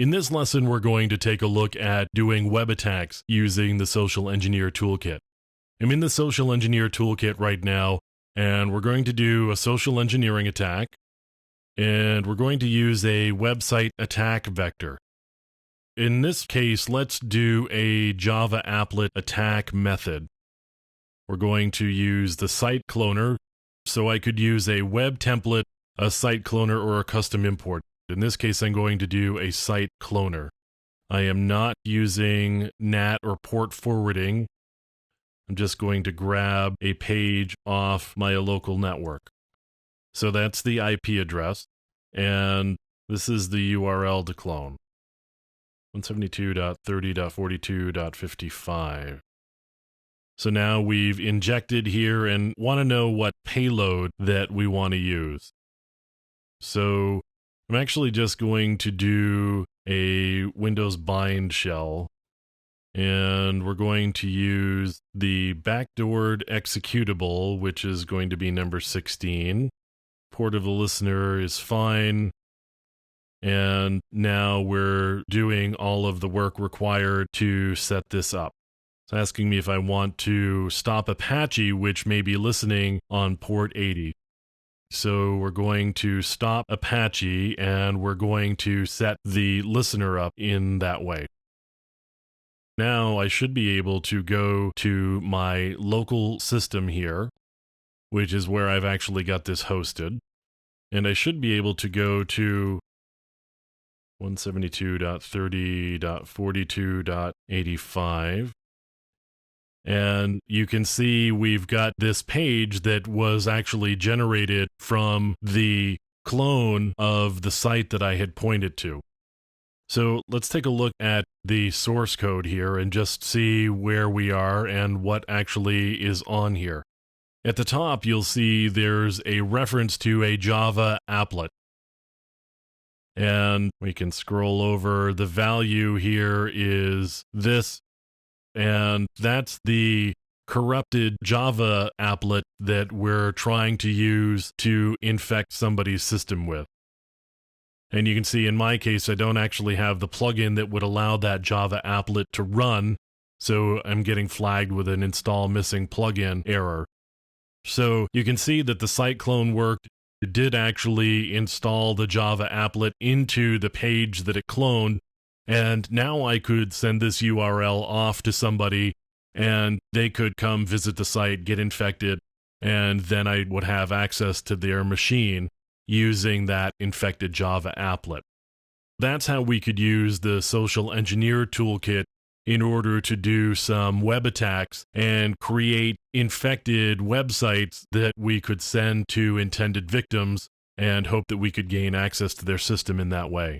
In this lesson, we're going to take a look at doing web attacks using the Social Engineer Toolkit. I'm in the Social Engineer Toolkit right now, and we're going to do a social engineering attack, and we're going to use a website attack vector. In this case, let's do a Java applet attack method. We're going to use the site cloner, so I could use a web template, a site cloner, or a custom import. In this case, I'm going to do a site cloner. I am not using NAT or port forwarding. I'm just going to grab a page off my local network. So that's the IP address, and this is the URL to clone. 172.30.42.55. So now we've injected here and want to know what payload that we want to use. So I'm actually just going to do a Windows bind shell, and we're going to use the backdoored executable, which is going to be number 16. Port of the listener is fine. And now we're doing all of the work required to set this up. It's asking me if I want to stop Apache, which may be listening on port 80. So we're going to stop Apache, and we're going to set the listener up in that way. Now I should be able to go to my local system here, which is where I've actually got this hosted. And I should be able to go to 172.30.42.85. And you can see we've got this page that was actually generated from the clone of the site that I had pointed to. So let's take a look at the source code here and just see where we are and what actually is on here. At the top, you'll see there's a reference to a Java applet. And we can scroll over. The value here is this. And that's the corrupted Java applet that we're trying to use to infect somebody's system with. And you can see in my case, I don't actually have the plugin that would allow that Java applet to run, so I'm getting flagged with an install missing plugin error. So you can see that the site clone worked. It did actually install the Java applet into the page that it cloned. And now I could send this URL off to somebody, and they could come visit the site, get infected, and then I would have access to their machine using that infected Java applet. That's how we could use the Social Engineer Toolkit in order to do some web attacks and create infected websites that we could send to intended victims and hope that we could gain access to their system in that way.